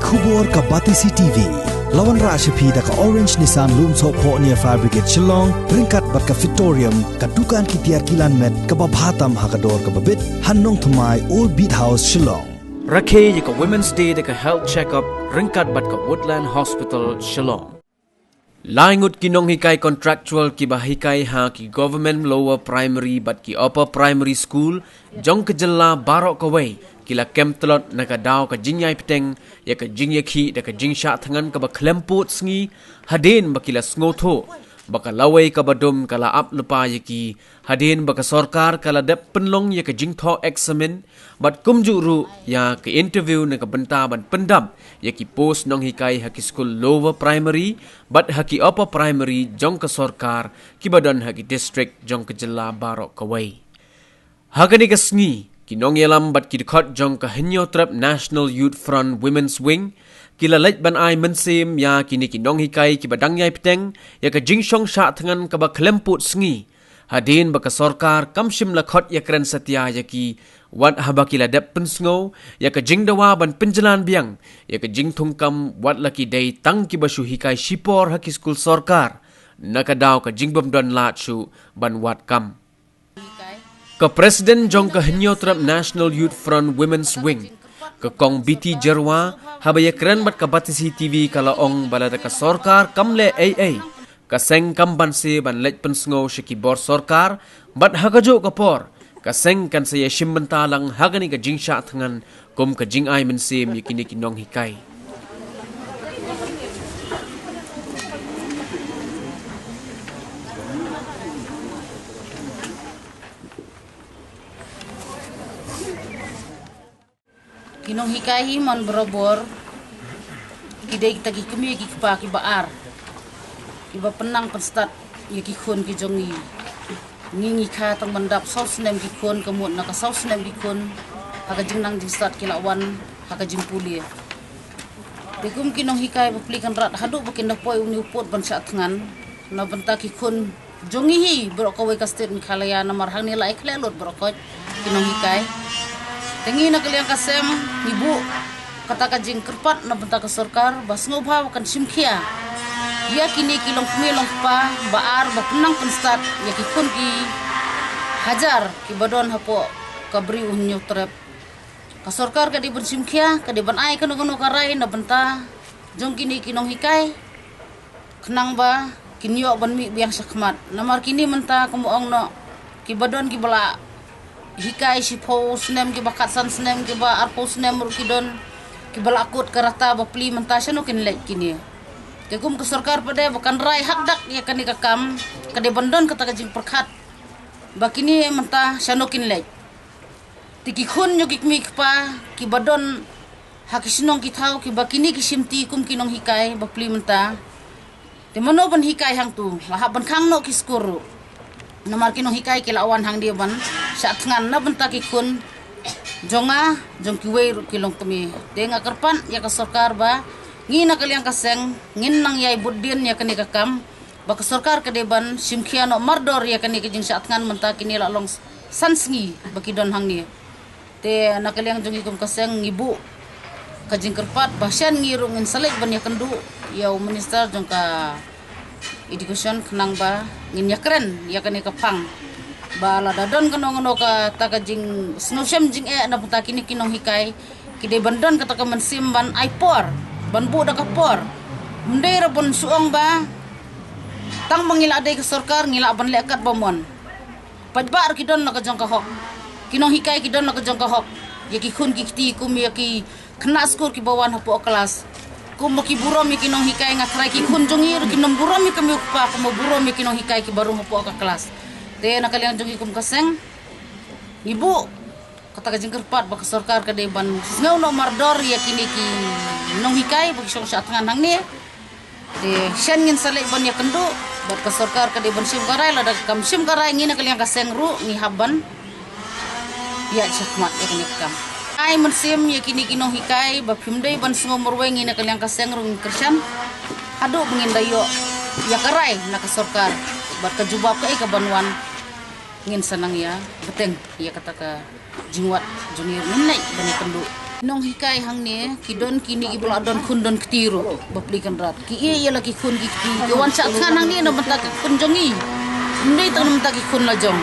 khubor ka Batisi TV. Lawan Rashapi da ka Orange Nissan Loom So Po near Fire Brigade Shillong, ringkat bat ka Victorium, ka dukan ki tiar kilan met ka babhatam hakador ka babit, Hannong Thumai Old Beat House Shillong. Rakhe ka Women's Day da ka health checkup, ringkat bat ka Woodland Hospital Shillong. Laingut kinong hikay contractual ki bahikay ha ki government lower primary bat ki upper primary school jong ka jalla barok kaway kila kemtlot na ka daw ka jinyay piteng ya ka jinyaki da ka jingsha thangan ka ba klemput sngi hadin ba kila sngoto baka laway ka badum kala ap lupa yaki hadin baka sorkar kala dep penlong ya ka jingtho examen bat kumjuru ya ka interview na ka benta ban pendam yaki post nong hikay haki school lower primary bat haki upper primary jong ka sorkar kibadan haki district jong ka jilla barok kaway hagani ka sngi kinong yalam bat kidikot jong ka Henyotrap National Youth Front Women's Wing kila lait ban ay mensim ya kini kinong hikay kibadang yay piteng ya ka jingshong sya thangan ka ba klemput sngi hadin baka sorkar kamshim lakhot ya kren satya yaki wat haba kila dep pensngo ya ka jingdawa ban penjalan biang ya ka jingthungkam wat laki day tang kibashu hikay shipor haki school sorkar nakadaw ka jingbom don lachu ban wat kam ka Presiden jong ka Henyotrap National Youth Front Women's Wing ka Kong Biti Jerwa habaya keren bat ka Batisi TV kalaong balada ka sorkar kamle AA ka seng kambanse ban let pensngo shiki bor sorkar bat hagajo ka por ka seng kan saya shimbentalang hagani ka jingsha thangan kum ka jingay mensim yakini kinong hikay Kinong hikahi man berobor kidai kita ki kemi ki pa ki baar iba penang penstat ya ki khon ki jongi ngingi kha tang mandap saus nem ki khon kemut na ka saus nem ki khon haka jingnang jing stat ki lawan haka jimpuli dikum kinong hikai baplikan rat hadu bakin na poi uni upot ban sa tngan na benta ki khon jongi hi brokawai ka state mi khalaya na marhang ni lai khlelot brokot kinong hikai tengi na kaliang kasem ibu kata ka jing kerpat na benta ka sorkar bas ngobha kan simkhia ya kini kilong kumilong pa baar ba penang penstat ya ki kun ki hajar ki badon hapo kabri unyo trap ka sorkar ka di ben simkhia ka di ban ai kanu kanu karai na benta jong kini kinong hikai kenang ba kinyo ban mi biang sakmat namar kini menta kumuong no ki badon ki bala hikai si po snem ki bakat san snem ki ba arpo snem rukidon ki balakut karata bapli mentasya no kinlek kini kekum ke sorkar pada bukan rai hakdak ya kani kakam kade bandon kata kajing perkat bakini menta syano kinlek tiki khun yo kikmi pa ki badon hakisinong ki thau ki bakini ki simti kum kinong hikai bapli menta de mano ban hikai hang tu lah ban khang no ki skuru namar kinong hikai kilawan hang dia ban sa tngan na benta ki kun jonga jong kiwei kilong tumi denga kerpan ya ka sorkar ba ngina kaliang kaseng ngin nang yai buddin ya kani kakam ba ka sorkar kadeban simkhiano mardor ya kani kijing sa tngan menta kini la long sansngi baki don hang ni te na kaliang jong ikum kaseng ngibu kajing kerpat bahsan ngirung ngin salek ban ya kendu ya minister jong ka education kenang ba ngin ya keren ya kani kapang bala dadon kano ka takajing snowsem jing na puta kini kinong hikai kide bandon kata ka mensim ban aipor ban bu da kapor mundai rabon suong ba tang mangila dai ka sorkar ngila ban lekat bomon padbar kidon na ka jong ka hok kinong hikai kidon na ka jong ka hok yaki khun ki kti kum yaki kena skor ki bawan hapo kelas kum ki burom ki kinong hikai ngakrai ki khun jongi kinong burom ki kami pa kum burom ki kinong hikai ki baru hapo ka kelas te nakaliang jongi kum kaseng ibu kata kajing kerpat bak sorkar ka deban ngau no mardor ya kini ki nong hikai bak sok sa tangan hang ni te shen ngin salek ban ya kendu bat ka sorkar ka deban sim karai la kam sim karai ngin nakaliang kaseng ru ni haban ya sakmat ya kini kam ai mensim ya kini kinong hikai ba phimdei ban sngomor we ngin nakaliang kaseng ru kersan hadu bengindayo ya karai nak sorkar bat ka jubab ka banwan ngin sanang ya beteng ya kata ka jingwat junior minai bani kendu Nong hikai hang ni kidon kini ki bula don kun don ketiru baplikan rat ki ia lagi kun ki ki wan sak kan hang ni no bentak kun jongi ndai tang bentak ki kun la jong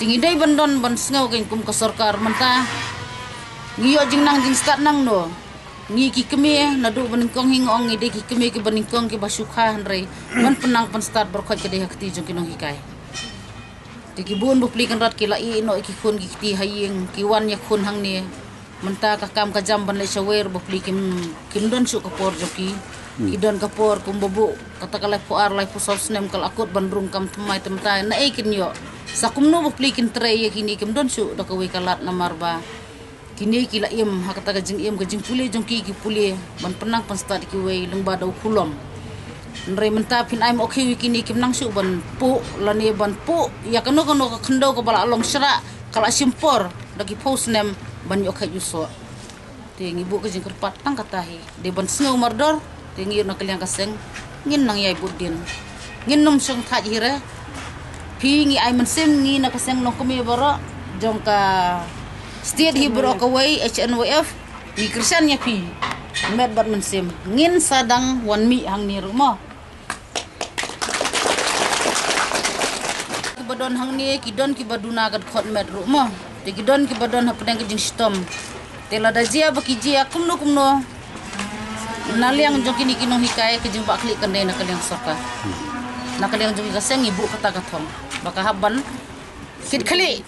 tingi dai bandon ban sngau ken kum ka sarkar menta ngiyo jing nang jing start nang no ngi ki keme na du baningkong hingong ngi de ki keme ki baningkong ki basukha hanre man penang pen start berkhot ke de hakti jong ki nong hikai tiki bun baplikan rat ki lai no ki kun ki ti haying ki wan ya kun hang ni menta kakam kajam ban le shawer bopli kim don su kapor joki idon kapor kumbobu kata kala puar lai pusau snem kal akut bandrung kam temai temtai na ekin yo sakum no bopli kin tre ye kini kim don su dak we kalat namarba kini kila im hakata gajing pule jongki ki pule ban penang pan start ki we lengba dau kulom nre menta pin aim okay wi kini kim nang su ban pu lane ban pu ya kano ka khndo ko bala long sra kala simpor daki post nem ban yok yuso tingi bu ke jing kerpat tang katahi de ban sngau mardor tingi na kaliang kaseng ngin nang yai budin ngin nom song tha hire pi ngi ai man sem ngi na kaseng no kome boro jong ka state hi bro ka wai HNWF ni kristian ya pi med bat man sem ngin sadang wan mi hang ni rumah badon hang ni kidon ki baduna gad khot med rumah Tikidon ki badon hapdeng ki jing stom. Tela da jia baki jia kumno. Naliang jong kini kinong hikai ki jing bakli kandai na kaliang soka. Na kaliang jong kaseng ibu kata kathong. Baka haban kit khali